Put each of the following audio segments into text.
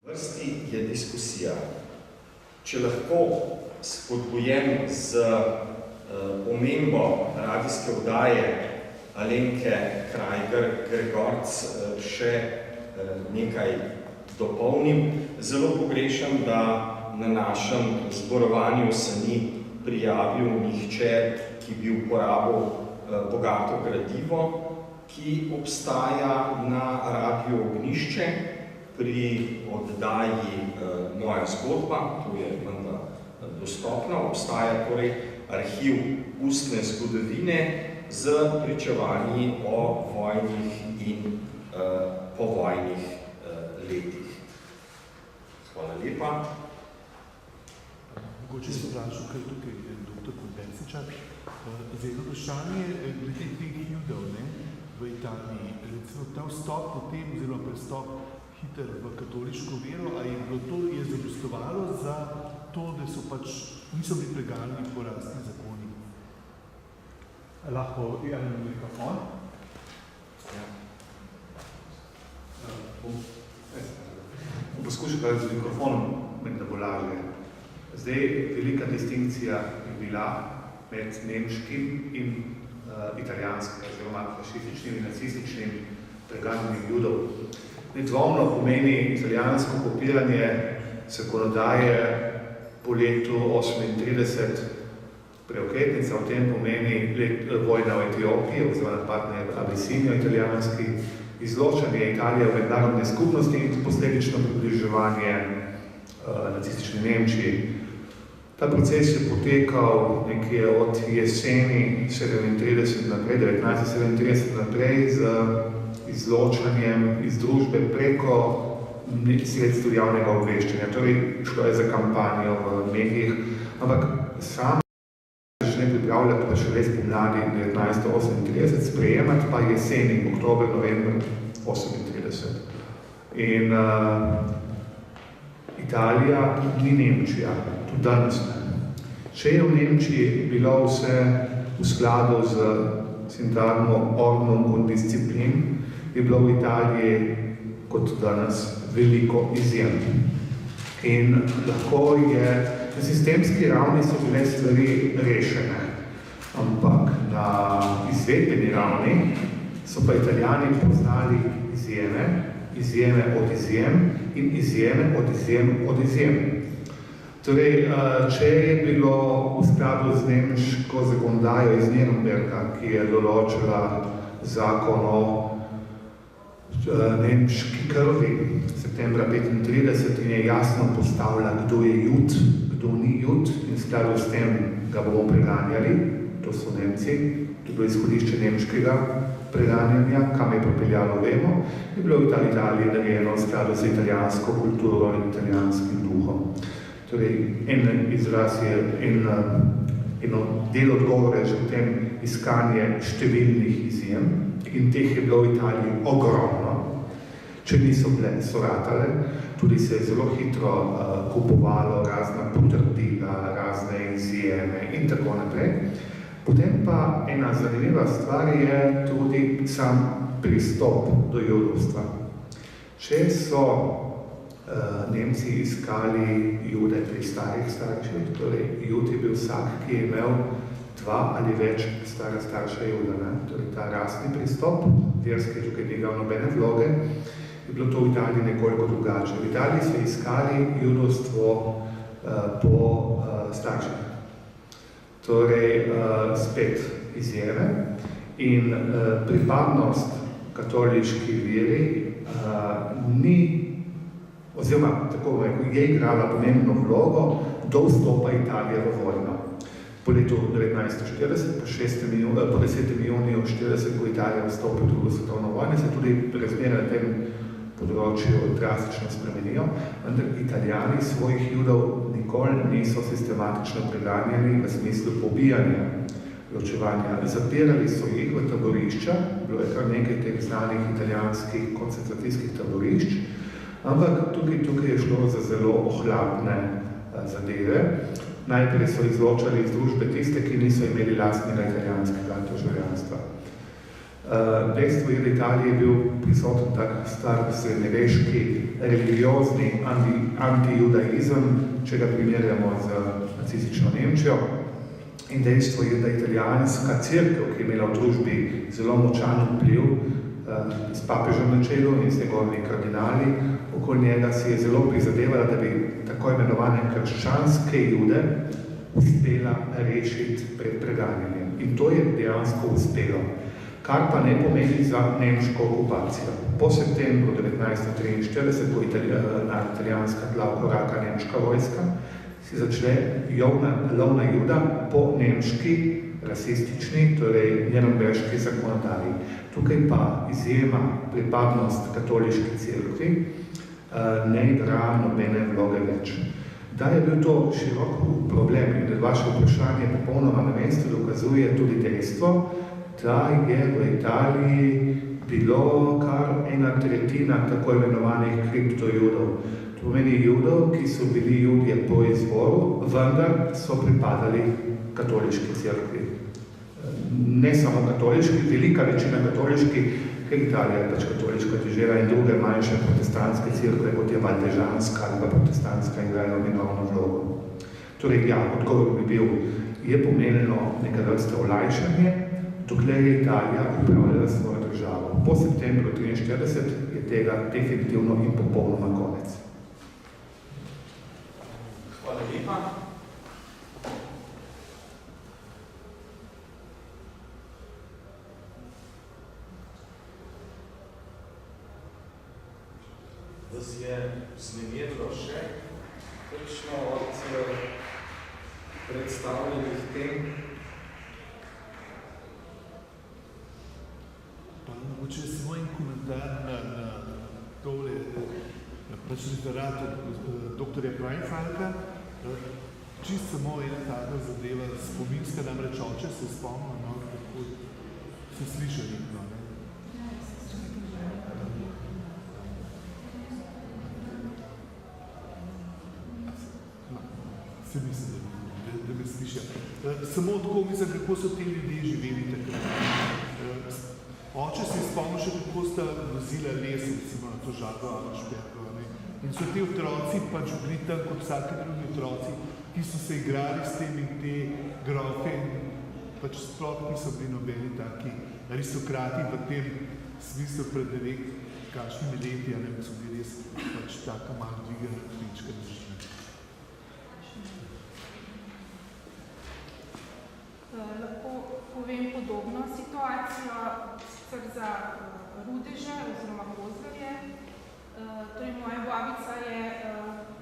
Vrsti je diskusija. Če lahko spodbujem z omembo radijske oddaje Alenke Krajger-Gregorc še nekaj dopolnim. Zelo pogrešam, da na našem zborovanju se ni prijavil nihče, ki bi uporabil bogato gradivo, ki obstaja na Radiu Ognjišče pri oddaji Moja zgodba, to je menda dostopno, obstaja torej arhiv ustne zgodovine z pričevanji o vojnih in povojnih letih. Hvala lepa. Mogoče se vprašal, kaj tukaj je dr. Konvencičar. Zdaj vprašanje glede teh judov v Italiji. Recimo ta vstop potem, oziroma prestop hiter v katoliško vero, a je bilo to zadostovalo za to, da so pač niso bili preganjeni po raznih zakonih? Lahko javim mikrofon? Ja. Poskušal pa z mikrofonom, da bo lažje. Zdaj, velika distinkcija je bila med nemškim in italijanskim, oziroma fašističnim in nacističnim preganjanjem judov. Nedvomno pomeni italijansko kopiranje zakonodaje po letu 1938, preokretnica v tem pomeni vojna v Etiopiji, oziroma napad na Abisinijo italijanski, izločanje Italije v mednarodne skupnosti in posledično približevanje nacistični Nemčiji. Ta proces je potekal nekje od jeseni 1937 naprej z izločanjem iz družbe preko sredstv javnega obveščanja. Torej, šlo je za kampanjo v medijih, ampak sam že ne pripravlja pa šele spomladi 1938, sprejemati pa jeseni, oktober, november 1938. In Italija ni Nemčija, tudi danes ne. Če je v Nemčiji bilo vse v skladu z sintagmo ordnung und disciplin, je bilo v Italiji kot danes veliko izjem. In lahko je, na sistemski ravni so bile stvari rešene, ampak na izvedbeni ravni so pa Italijani poznali izjeme od izjem in izjeme od izjem od izjem. Torej, če je bilo v skladu z nemško zakonodajo iz Nürnberga, ki je določila zakon o nemški krvi septembra 1935 in je jasno postavila, kdo je jud, kdo ni jud, in v skladu s tem ga bomo preganjali, to so Nemci, to je bilo izhodišče nemškega preganjanja, kam je pripeljalo, vemo, je bilo v Italiji narejeno v skladu z italijansko kulturo in italijanskim duhom. Torej, en izraz je, eno del odgovora je že v tem iskanje številnih izjem in teh je bilo v Italiji ogromno. Če niso bile, so ratale, tudi se je zelo hitro kupovalo razna potrdila, razne izjeme in tako naprej. Potem pa ena zanimiva stvar je tudi sam pristop do judovstva. Če so Nemci iskali jude pri starih starših, torej jud je bil vsak, ki je imel dva ali več stara starša juda. Torej ta rasni pristop, verski tukaj ni igral nobene vloge, je bilo to v Italiji nekoliko drugače. V Italiji so iskali judovstvo po starših. Torej spet izjeme in pripadnost katoliški veri ni, oziroma tako je igrala pomembno vlogo do vstopa Italije v vojno. Po letu 1940, po 10. juniju 1940, ko Italija vstopi v drugo svetovno vojno, se tudi razmere na tem področju drastično spremenijo, vendar Italijani svojih judov nikoli niso sistematično preganjali v smislu pobijanja, ločevanja. Zapirali so jih v taborišča, bilo je kar nekaj teh znanih italijanskih koncentracijskih taborišč, ampak tukaj je šlo za zelo ohlapne zadeve. Najprej so izločali iz družbe tiste, ki niso imeli lastnega italijanskega državljanstva. Dejstvo je, da Italiji je bil prisoten tak star srednjeveški religiozni antijudaizem, če ga primerjamo z nacistično Nemčijo. In dejstvo je, da italijanska cerkev, ki je imela v družbi zelo močan vpliv s papežem na čelu in s njegovimi kardinali, okoli njega si je zelo prizadevala, da bi tako imenovane krščanske Jude uspela rešiti pred preganjanjem. In to je dejansko uspelo. Kar pa ne pomeni za nemško okupacijo. Po septembru 1943, ko na italijanska tla vkoraka nemška vojska, si začne lovna Juda po nemški rasistični, torej njenobeški zakonodaji. Tukaj pa izjema pripadnost katoliški cerkvi ne igra nobene vloge več. Da je bil to širok problem in da vaše vprašanje popolnoma na mestu dokazuje tudi dejstvo, da je v Italiji bilo kar 1/3 tako imenovanih kriptojudov. To pomeni judov, ki so bili judje po izvoru, vendar so pripadali katoliški cerkvi. Ne samo katoliški, velika večina katoliških, ker Italija je pač katoliška dežela in druge manjše protestantske cerkve, kot je valdežanska ali pa protestantska, igrajo minorno vlogo. Torej, ja, odgovor bi bil, je pomenilo neka vrsta olajšanje, dokler je Italija upravljala svojo državo. Po septembru 1943 je tega definitivno in popolnoma konec. Hvala lepa. Vas je vznemirilo še kakšno od predstavljenih tem? Mogoče je samo en komentar na tole pač literatu dr. Krajnfalka. Čisto samo ena taka zadeva spominska, namreč oče se spomnil, no, kako se sliša nekdo, ne? Se mislim, da me sliša. Samo tako mislim, kako so te ljudje živeli takrat. Oče se je spomnil še, kako sta vozila les, recimo na to žago ali šperko. In so te otroci pač bili tam kot vsake drugi otroci, ki so se igrali s tem in te grofe in pač sploh niso bili nobeni taki aristokrati v tem smislu pred kakšnimi leti, ne, so bili res pač taka malo dvigana klinčka držina. Lahko povem podobno situacijo sicer za rudeže oziroma gozdarje. Torej, moja babica je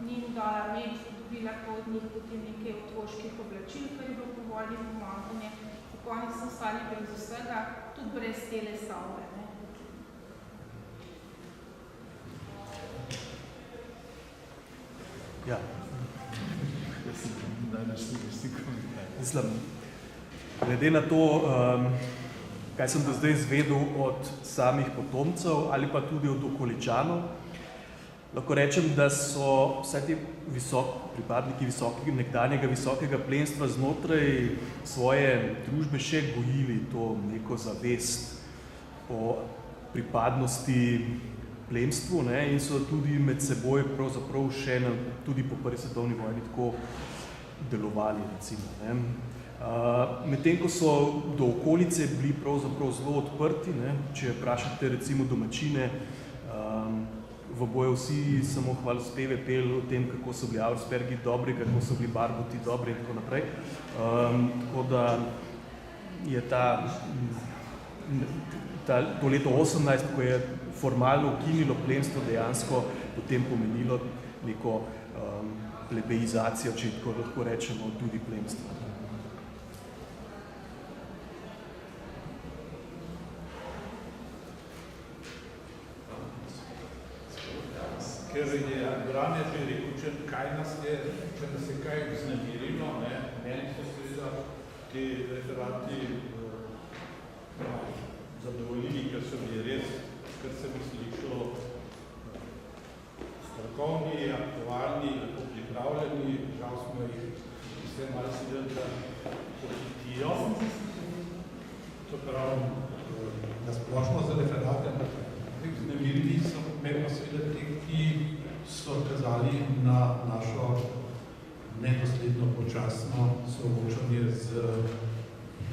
njim dala med, dobila pa od njih potem nekaj otroških oblačil, kar je bilo po vojni pomankanje. Tako oni so ostali brez vsega, tudi brez tele stavbe. Ne? Ja. Jaz sem danes stikom. Mislim, glede na to, kaj sem do zdaj izvedel od samih potomcev ali pa tudi od okoličanov, lahko rečem, da so vse ti pripadniki nekdanjega visokega plemstva znotraj svoje družbe še gojili to neko zavest o pripadnosti plemstvu, ne, in so tudi med seboj pravzaprav še tudi po prvi svetovni vojni tako delovali, recimo. Ne. Medtem, ko so do okolice bili pravzaprav zelo odprti, ne, če vprašate recimo domačine, v boju vsi samo hvalospeve peli o tem, kako so bili Auerspergi dobri, kako so bili Barbuti dobri in tako naprej. Tako da je to leto 18, ko je formalno ukinilo plemstvo, dejansko potem pomenilo neko plebeizacijo, če tako lahko rečemo, tudi plemstva. Ker je Brane že rekel, kaj nas je, če nas je kaj vznemirilo, meni so seveda ti referati zadovoljili, ker so bili res, ker sem slišal strokovni, aktualni, lepo pripravljeni, žal smo jih vse malo sedeli, da pohitijo. To pravi, nasplošno za referate, vznemirili so me pa seveda te, ki so kazali na našo nedosledno počasno soočanje z,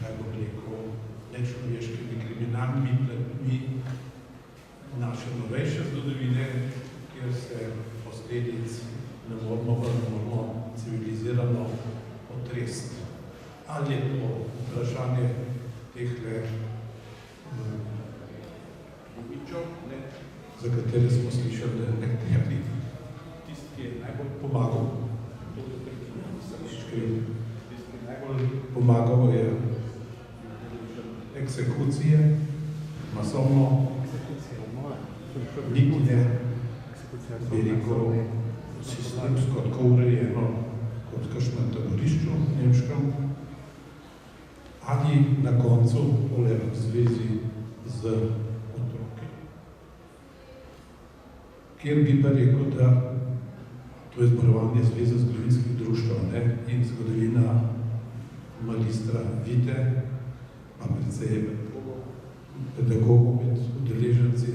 kaj bom rekel, nečloveškimi kriminalnimi platmi naše novejše zgodovine, kjer se posledic ne moramo civilizirano otresti. Ali je to vprašanje tehle ljubičev, za katere smo slišali, da nekateri tisti, ki je najbolj pomagal, pomagal je eksekucije, masovno, niti ne, bi rekel, sistemsko tako urejeno kot kakšnem taborišču nemškem, ali na koncu v zvezi z otroki. Kjer bi pa rekel, da to je zborovanje Zveze zgodovinskih društv in zgodovina magistra Vite, pa predvsej pedagogov med udeleženci.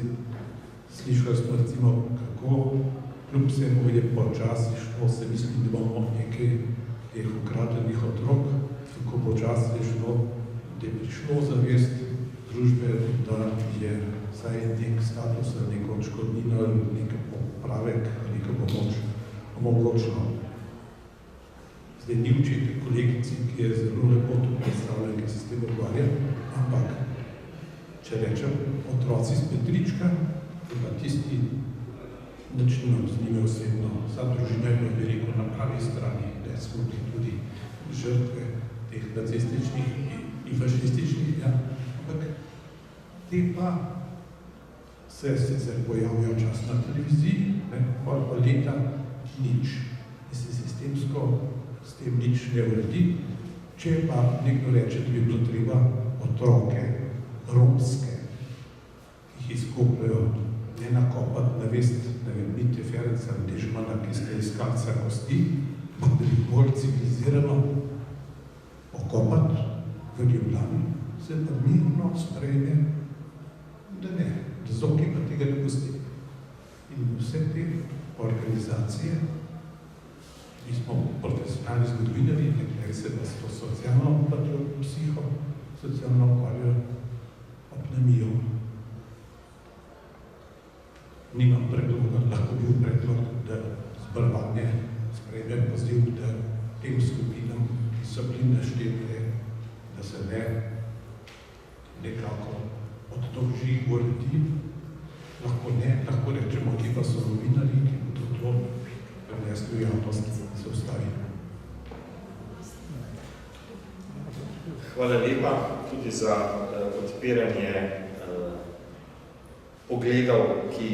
Slišali smo recimo, kako kljub vsemu je počasi šlo, se mislim, da bomo nekaj teh ukradenih otrok, kako počasi je šlo, da je prišlo zavest družbe, da je vsaj nek status, neko odškodnino ali nek popravek, neka pomoč omogočeno. Zdaj ni učitelj kolegici, ki je zelo lepo to predstavljen, ki se s tem odgovarja, ampak če rečem otroci z Petrička, pa tisti nič nimam z njimi osebno, vsa družina je bi rekel na pravi strani, da smo bili tudi žrtve teh nacističnih in fašističnih, ja, ampak te pa se sicer pojavijo čas na televiziji, pa leta nič. In se sistemsko s tem nič ne uredi. Če pa nekdo reče, da bi bilo treba otroke romske, ki jih izkopljajo, ne nakopati, navest, ne vem, Mitje Ferenca, Dežmana, ki ste iskalca kosti, pa bi bolj civilizirano okopati v Ljubljani, se pa mirno sprejme, da ne, da zoki pa tega ne pusti. In vse te organizacije, mi smo profesionalni zgodovinari, nekaj se pa s to socialno, pa to psiho-socialno ukvarjajo, opnemijo. Nimam predloga, lahko bil predlog, da zbrvanje sprejme poziv, da tem skupinam, ki so bili naštete, da se ne nekako oddolži, uredi, lahko ne, lahko rečemo, ki pa so novinari, ki bodo to prenesli v javnost, se ustavi. Hvala lepa tudi za odpiranje pogledov, ki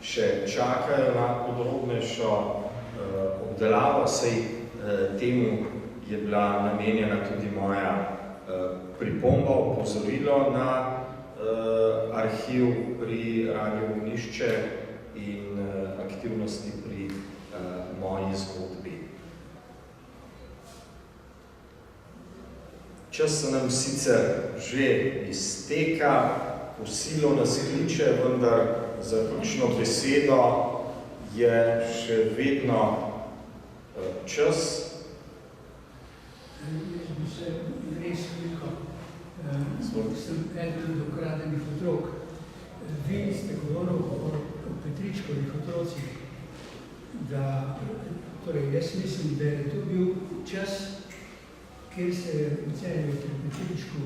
še čakajo na podrobnejšo obdelavo, saj temu je bila namenjena tudi moja pripomba, opozorilo na arhiv pri Radiu Ognjišče in aktivnosti pri moji zgodbi. Čas se nam sicer že izteka, kosilo nas kliče, vendar za ključno besedo je še vedno čas. Jaz bi se res veliko, sem eden od ukradenih otrok. Vi ste govorili o Petričkovih otrocih, da, torej jaz mislim, da je to bil čas, kjer se je v Celju pri Petričku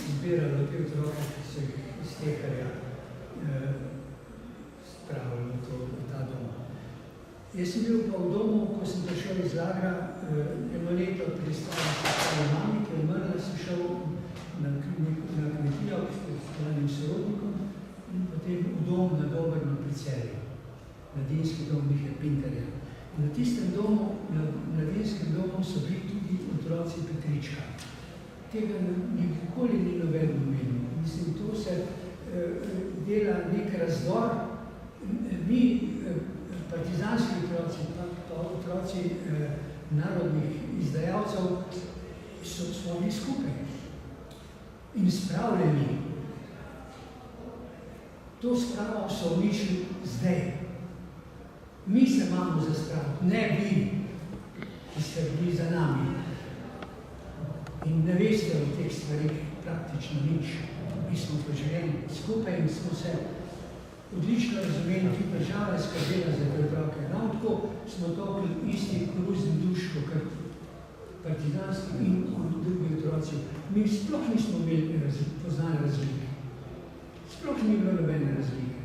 zbiralo te otroke, ki so jih iz Teharja spravili v ta dom. Jaz sem bil pa v domu, ko sem prišel iz Lagra, eno leto predstavljam se svoji mami, ki je umrla, sem šel na kmetijo s svojim sorodnikom in potem v dom na Dobrno pri Celju, mladinski dom Mihe Pinterja. Na tistem domu, na mladinskem domu so bili tudi otroci Petrička. Tega nikoli ni noben omenil. Mislim, to se dela nek razdor. Mi, partizanski otroci, pa otroci narodnih izdajalcev, smo bili skupaj in spravljeni. To spravo so uničili zdaj. Mi se imamo zastrati, ne vi, ki ste bili za nami. In ne veste o teh stvarih praktično nič. Mi smo preživeli skupaj in smo se odlično razumeli, tudi država je skrbela za te otroke. Ravno tako smo topili isti koruzni duš, kot partizanski in drugi otroci. Mi sploh nismo poznali razlike. Sploh ni bilo nobene razlike.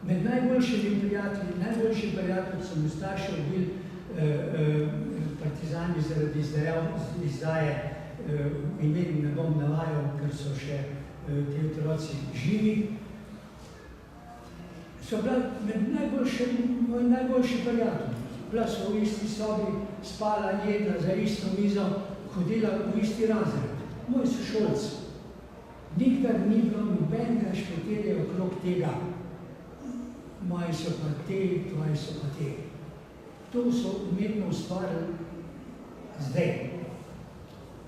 Med najboljšimi prijatelji so mi starši bili partizani zaradi izdaje, imen ne bom navajal, ker so še ti otroci živi. So bila med najboljši prijatelji. Bila so v isti sobi, spala, jedla za isto mizo, hodila v isti razred. Moj sošolc. Nikdar ni bilo nobenega špetelja okrog tega. Moji so pa te, tvoji so pa te. To so umetno ustvarili zdaj.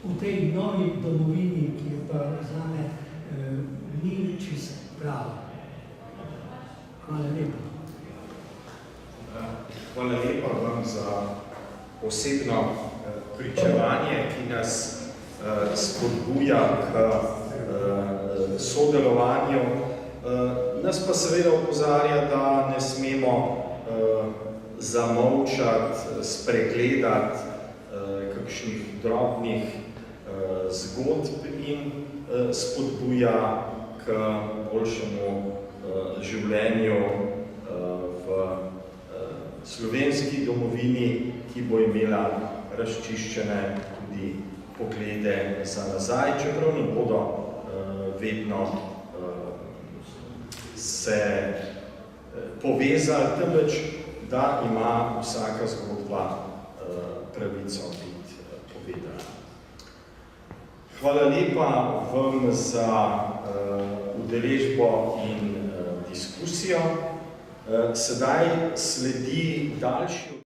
V tej novi domovini, ki je pa zame ni čisto prava. Hvala lepa. Hvala lepa vam za osebno pričevanje, ki nas spodbuja k sodelovanju. Nas pa seveda opozarja, da ne smemo zamolčati, spregledati kakšnih drobnih zgodb in spodbuja k boljšemu življenju v slovenski domovini, ki bo imela razčiščene tudi poglede za nazaj, čeprav ne bodo vedno se povezali, temveč da ima vsaka zgodba pravico biti povedana. Hvala lepa vam za udeležbo in diskusijo. Sedaj sledi daljši